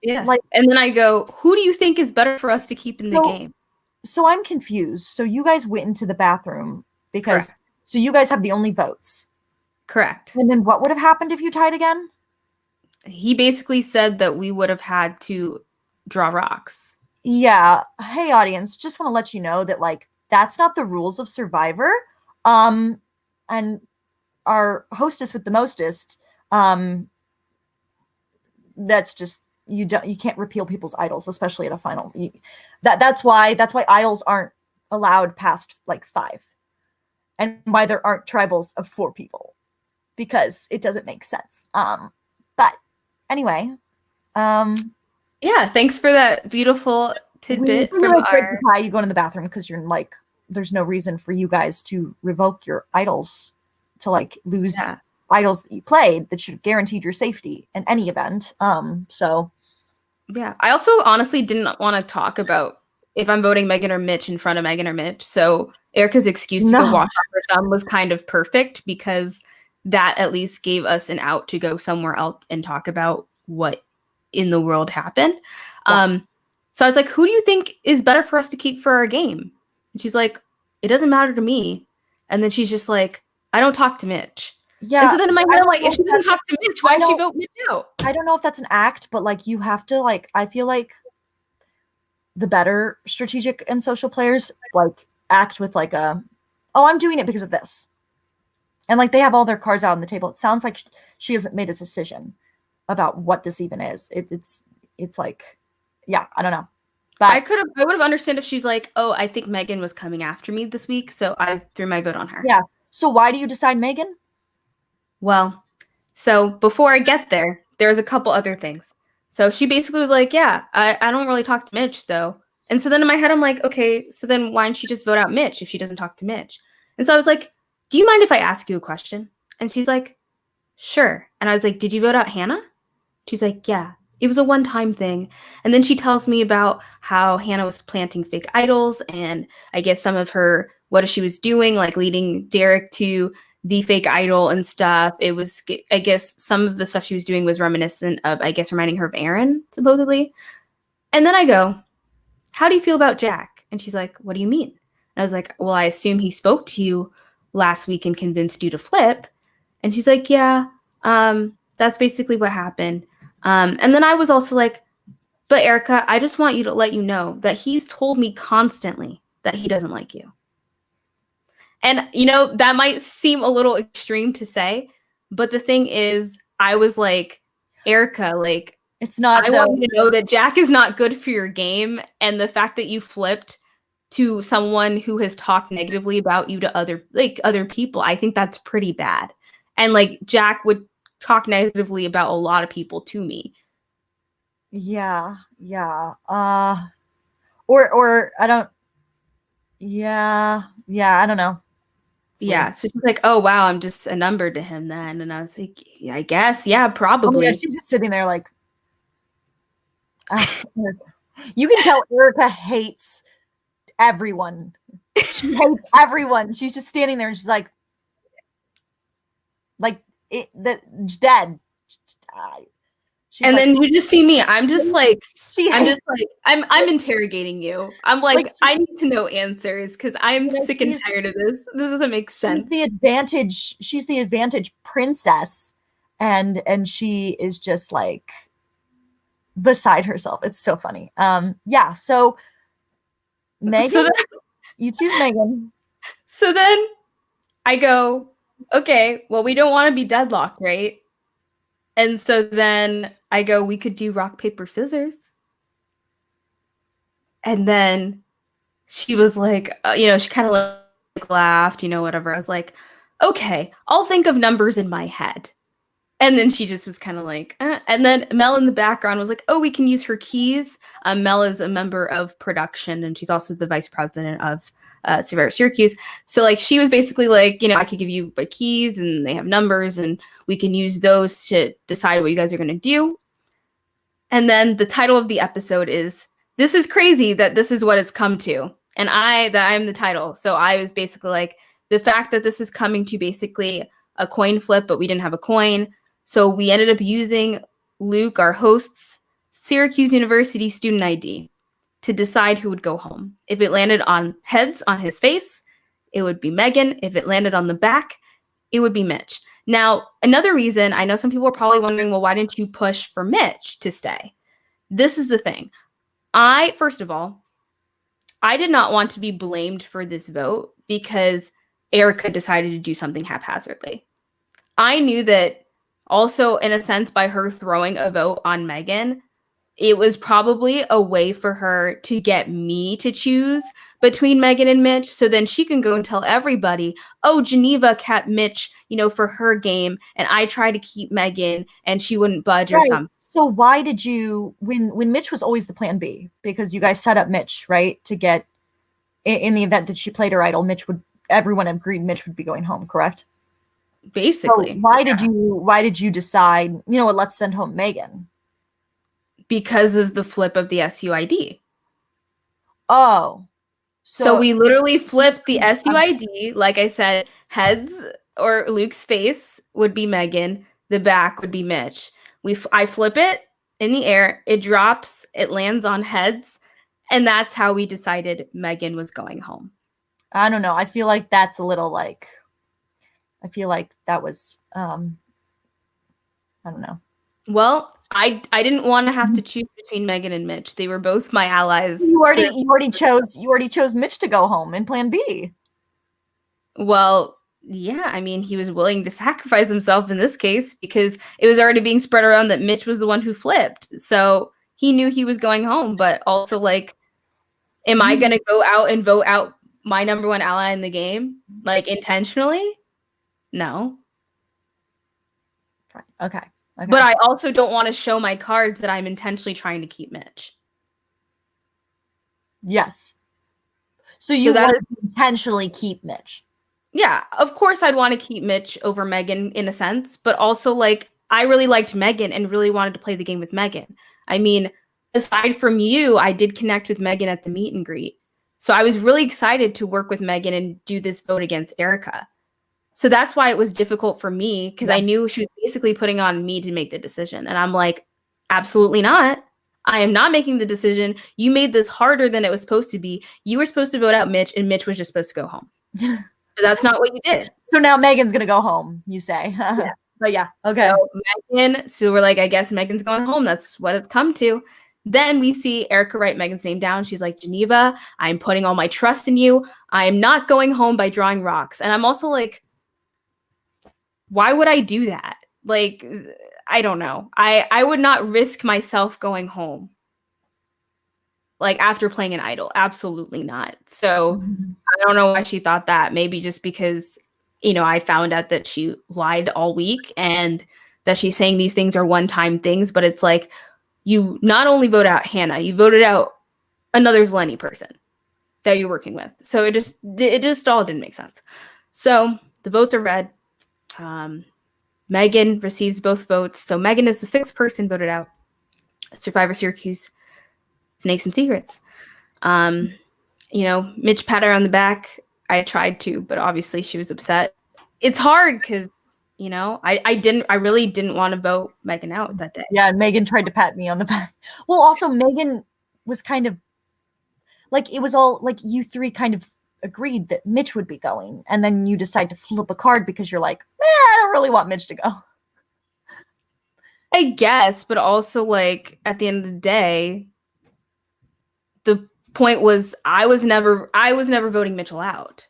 Yeah. Like, and then I go, who do you think is better for us to keep in the game? So I'm confused. So you guys went into the bathroom because Correct. so you guys have the only votes. Correct. And then what would have happened if you tied again? He basically said that we would have had to draw rocks. Yeah. Hey audience, just want to let you know that like that's not the rules of Survivor. And our hostess with the mostest, that's just you can't repeal people's idols, especially at a final. That's why idols aren't allowed past like 5. And why there aren't tribals of 4 people, because it doesn't make sense. But anyway, yeah, thanks for that beautiful tidbit from our. you go in the bathroom because you're like, there's no reason for you guys to revoke your idols, to like lose idols that you played that should have guaranteed your safety in any event. So yeah, I also honestly didn't want to talk about if I'm voting Megan or Mitch in front of Megan or Mitch. So Erica's excuse to go wash off her thumb was kind of perfect because that at least gave us an out to go somewhere else and talk about what in the world happened. Yeah. So I was like, who do you think is better for us to keep for our game? And she's like, it doesn't matter to me. And then she's just like, I don't talk to Mitch. Yeah. And so then in my head, I'm like, if she doesn't talk to Mitch, why did she vote Mitch out? I don't know if that's an act, but like you have to like, I feel like the better strategic and social players like act with like oh, I'm doing it because of this. And like they have all their cards out on the table. It sounds like she hasn't made a decision about what this even is. It's like, yeah, I don't know. But I would have understood if she's like, oh, I think Megan was coming after me this week, so I threw my vote on her. Yeah. So why do you decide Megan? Well, so before I get there, there's a couple other things. So she basically was like, yeah, I don't really talk to Mitch though. And so then in my head, I'm like, okay, so then why didn't she just vote out Mitch if she doesn't talk to Mitch? And so I was like, do you mind if I ask you a question? And she's like, sure. And I was like, did you vote out Hannah? She's like, yeah, it was a one-time thing. And then she tells me about how Hannah was planting fake idols and I guess some of her, what she was doing, like leading Derek to the fake idol and stuff. It was, I guess some of the stuff she was doing was reminiscent of, I guess, reminding her of Aaron, supposedly. And then I go, how do you feel about Jack? And she's like, what do you mean? And I was like, well, I assume he spoke to you last week and convinced you to flip. And she's like, yeah, that's basically what happened. And then I was also like, but Erica, I just want you to let you know that he's told me constantly that he doesn't like you. And, you know, that might seem a little extreme to say, but the thing is, I was like, Erica, like, it's not. I want you to know that Jack is not good for your game. And the fact that you flipped to someone who has talked negatively about you to other people, I think that's pretty bad. And like Jack would talk negatively about a lot of people to me. Yeah. Or I don't. Yeah. I don't know. Yeah. So she's like, oh wow, I'm just a number to him then. And I was like, yeah, I guess, yeah, probably. Oh, yeah, she's just sitting there like, you can tell Erica hates everyone. She hates everyone. She's just standing there and she's like dead. And then you just see me. I'm just like, I'm interrogating you. I'm like I need to know answers because I'm sick and tired of this. This doesn't make sense. She's the advantage princess, and she is just like beside herself. It's so funny. Yeah. So Megan, you choose Megan. So then I go, okay, well, we don't want to be deadlocked, right? And so then I go, we could do rock, paper, scissors. And then she was like, she kind of like laughed, whatever. I was like, okay, I'll think of numbers in my head. And then she just was kind of like, And then Mel in the background was like, oh, we can use her keys. Mel is a member of production, and she's also the vice president of Syrvivor Syracuse. So like she was basically like, I could give you my keys and they have numbers and we can use those to decide what you guys are going to do. And then the title of the episode is, this is crazy that this is what it's come to. And I'm the title. So I was basically like, the fact that this is coming to basically a coin flip, but we didn't have a coin. So we ended up using Luke, our host's Syracuse University student ID to decide who would go home. If it landed on heads on his face, it would be Megan. If it landed on the back, it would be Mitch. Now, another reason, I know some people are probably wondering, well, why didn't you push for Mitch to stay? This is the thing. First of all, I did not want to be blamed for this vote because Erica decided to do something haphazardly. I knew that also, in a sense, by her throwing a vote on Megan, it was probably a way for her to get me to choose between Megan and Mitch. So then she can go and tell everybody, oh, Geneva kept Mitch, for her game. And I tried to keep Megan and she wouldn't budge or something. So why did you, when Mitch was always the plan B, because you guys set up Mitch, right, to get, in the event that she played her idol, everyone agreed Mitch would be going home, correct? Basically. So why did you decide, let's send home Megan? Because of the flip of the SUID. Oh. So we literally flipped the SUID. Like I said, heads or Luke's face would be Megan. The back would be Mitch. I flip it in the air. It drops. It lands on heads. And that's how we decided Megan was going home. I don't know. I feel like that's a little I feel like that was, I don't know. Well, I didn't want to have to choose between Megan and Mitch. They were both my allies. You already chose Mitch to go home in plan B. Well, yeah, I mean, he was willing to sacrifice himself in this case because it was already being spread around that Mitch was the one who flipped. So he knew he was going home, but also am I going to go out and vote out my number one ally in the game? Intentionally? No. Okay. But I also don't want to show my cards that I'm intentionally trying to keep Mitch. Yes. So you want to intentionally keep Mitch? Yeah, of course I'd want to keep Mitch over Megan in a sense, but also I really liked Megan and really wanted to play the game with Megan. I mean, aside from you, I did connect with Megan at the meet and greet. So I was really excited to work with Megan and do this vote against Erica. So that's why it was difficult for me because I knew she was basically putting on me to make the decision. And I'm like, absolutely not. I am not making the decision. You made this harder than it was supposed to be. You were supposed to vote out Mitch and Mitch was just supposed to go home. But that's not what you did. So now Megan's going to go home, you say. Yeah. But yeah, okay. So we're like, I guess Megan's going home. That's what it's come to. Then we see Erica write Megan's name down. She's like, Geneva, I'm putting all my trust in you. I am not going home by drawing rocks. And I'm also like, why would I do that? I don't know. I would not risk myself going home. After playing an idol. Absolutely not. So I don't know why she thought that. Maybe just because, I found out that she lied all week and that she's saying these things are one-time things, but it's like, you not only vote out Hannah, you voted out another Zeleny person that you're working with. So it just all didn't make sense. So the votes are read. Megan receives both votes. So Megan is the sixth person voted out. Survivor Syracuse, Snakes and Secrets. Mitch pat her on the back. I tried to, but obviously she was upset. It's hard because, I really didn't want to vote Megan out that day. Yeah, and Megan tried to pat me on the back. Well, also Megan was kind of it was all you three kind of agreed that Mitch would be going, and then you decide to flip a card because you're like, I don't really want Mitch to go. I guess, but also at the end of the day, the point was I was never voting Mitchell out.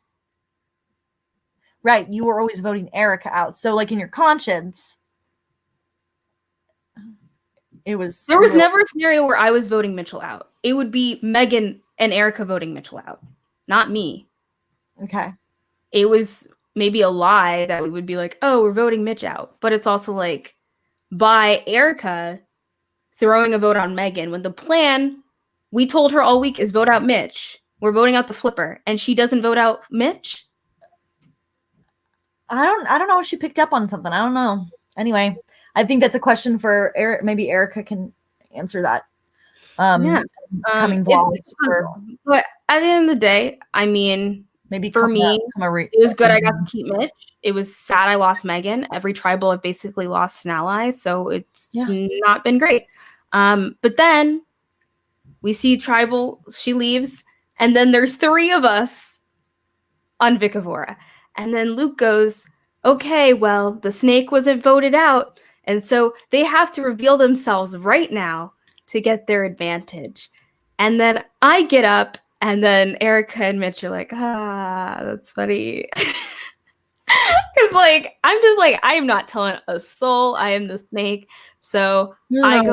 Right, you were always voting Erica out. So in your conscience, there was never a scenario where I was voting Mitchell out. It would be Megan and Erica voting Mitchell out, not me. Okay. It was maybe a lie that we would be like, oh, we're voting Mitch out. But it's also by Erica throwing a vote on Megan when the plan we told her all week is vote out Mitch. We're voting out the flipper and she doesn't vote out Mitch. I don't know if she picked up on something. I don't know. Anyway, I think that's a question for Eric. Maybe Erica can answer that. Coming vlogs. But at the end of the day, I mean, maybe for me, it was good I got to keep Mitch. It was sad I lost Megan. Every tribal I've basically lost an ally, so it's not been great. But then we see Tribal, she leaves, and then there's 3 of us on Vikavora. And then Luke goes, okay, well, the snake wasn't voted out, and so they have to reveal themselves right now to get their advantage. And then I get up, and then Erica and Mitch are like, that's funny. Because, like, I'm just like, I am not telling a soul I am the snake. So I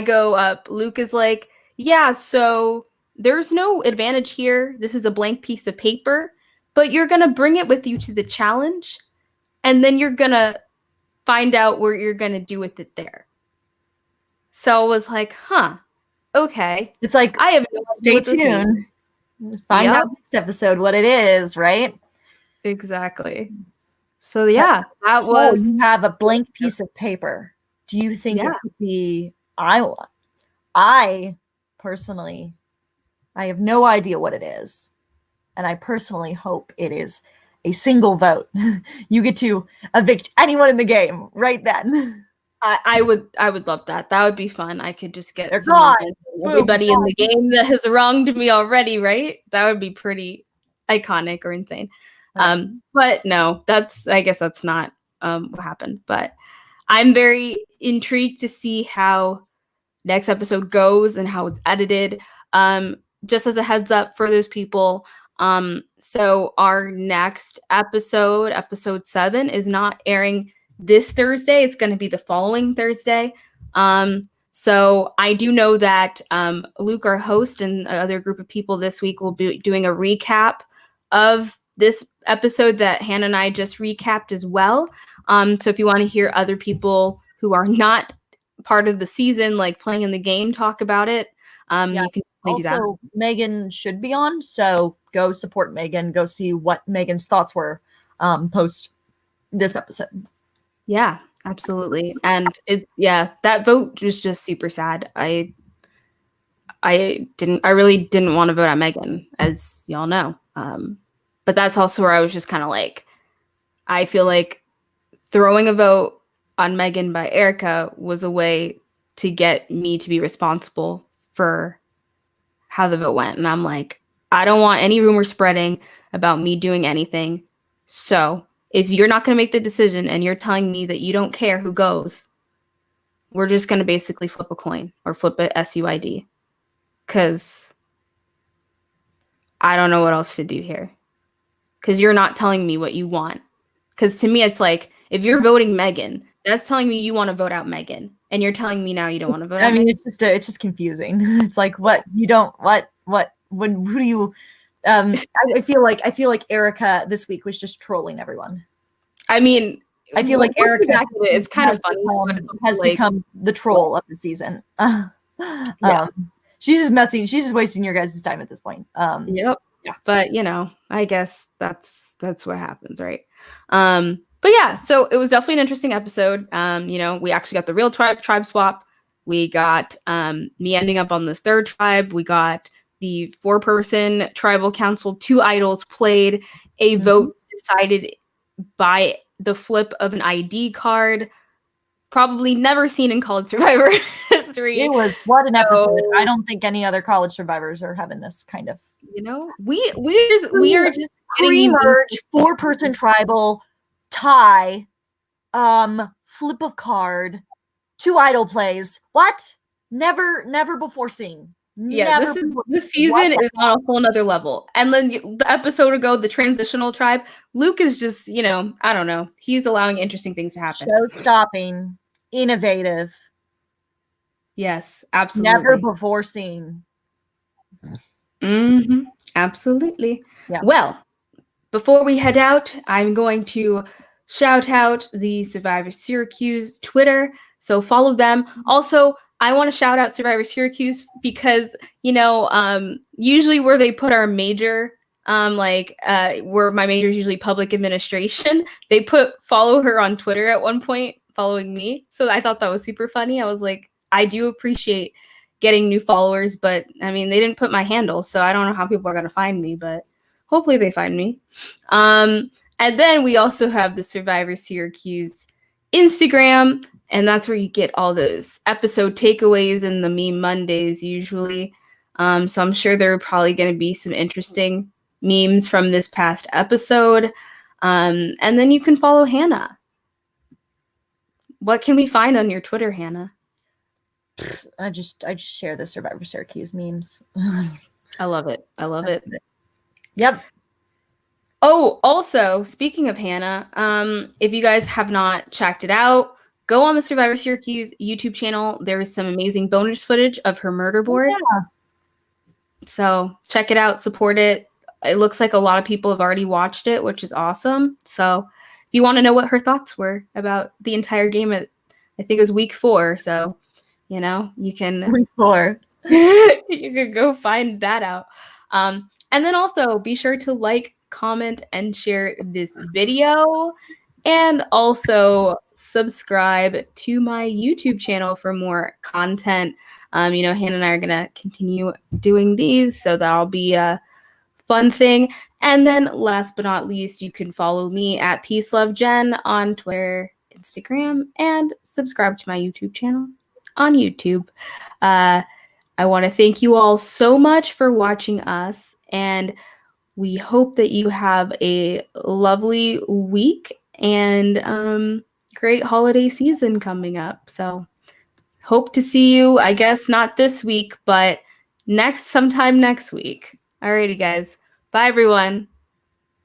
go up. Luke is like, yeah, so there's no advantage here. This is a blank piece of paper, but you're going to bring it with you to the challenge, and then you're going to find out what you're going to do with it there. So I was like, okay. It's like, I have no stay tuned. Find out next episode what it is, right? Exactly. So yeah, that was. You have a blank piece of paper. Do you think it could be Iowa? I personally, I have no idea what it is, and I personally hope it is a single vote. You get to evict anyone in the game right then. I would love that. That would be fun. I could just get everybody in the game that has wronged me already, right? That would be pretty iconic or insane. But no, I guess that's not what happened. But I'm very intrigued to see how next episode goes and how it's edited. Just as a heads up for those people, so our next episode, episode 7, is not airing this Thursday. It's going to be the following Thursday. So I do know that Luke, our host, and other group of people this week will be doing a recap of this episode that Hannah and I just recapped as well. So if you want to hear other people who are not part of the season, like playing in the game, talk about it, you can do that. Also, Megan should be on, so go support Megan. Go see what Megan's thoughts were post this episode. Yeah, absolutely. And that vote was just super sad. I really didn't want to vote on Megan, as y'all know. But that's also where I was just kind of like, I feel like throwing a vote on Megan by Erica was a way to get me to be responsible for how the vote went. And I'm like, I don't want any rumor spreading about me doing anything. So if you're not going to make the decision and you're telling me that you don't care who goes, we're just going to basically flip a coin or flip a SUID. Because I don't know what else to do here. Because you're not telling me what you want. Because to me, it's like, if you're voting Megan, that's telling me you want to vote out Megan. And you're telling me now you don't want to vote out Megan. It's just confusing. It's like, what you don't, who do you, I feel like Erica this week was just trolling everyone. I mean, I feel like Erica, it's kind of funny, has become the troll of the season. She's just messing. She's just wasting your guys' time at this point. Yep. Yeah. But I guess that's what happens, right? But yeah, so it was definitely an interesting episode. We actually got the real tribe swap. We got me ending up on this third tribe. We got the 4-person tribal council, 2 idols played, a vote decided by the flip of an ID card. Probably never seen in college Survivor history. It was what an episode. I don't think any other college survivors are having this kind of. We are just pre-merge 4-person tribal tie, flip of card, 2 idol plays. What? Never before seen. Yeah, this season is on a whole nother level. And then the episode ago, the transitional tribe, Luke is just, I don't know. He's allowing interesting things to happen. Show-stopping, innovative. Yes, absolutely. Never before seen. Mm-hmm. Absolutely. Yeah. Well, before we head out, I'm going to shout out the Syrvivor Syracuse Twitter. So follow them. Also, I want to shout out Syrvivor Syracuse because, usually where they put our major, where my major is usually public administration, they follow her on Twitter at one point, following me. So I thought that was super funny. I was like, I do appreciate getting new followers, but I mean, they didn't put my handle, so I don't know how people are going to find me, but hopefully they find me. And then we also have the Syrvivor Syracuse Instagram, And that's where you get all those episode takeaways and the Meme Mondays usually. So I'm sure there are probably going to be some interesting memes from this past episode. And then you can follow Hannah. What can we find on your Twitter, Hannah? I just share the Syrvivor Syracuse memes. I love it. I love it. Yep. Oh, also, speaking of Hannah, if you guys have not checked it out, go on the Syrvivor Syracuse YouTube channel. There is some amazing bonus footage of her murder board. Yeah. So check it out, support it. It looks like a lot of people have already watched it, which is awesome. So if you want to know what her thoughts were about the entire game, I think it was week 4. So, you know, you can Week 4. you can go find that out. And then also be sure to like, comment, and share this video. And also subscribe to my YouTube channel for more content. You know, Hannah and I are going to continue doing these, so that'll be a fun thing. And then last but not least, you can follow me at PeaceLoveJen on Twitter, Instagram, and subscribe to my YouTube channel on YouTube. I want to thank you all so much for watching us, and we hope that you have a lovely week and great holiday season coming up. So hope to see you, I guess not this week, but sometime next week. Alrighty, guys. Bye, everyone.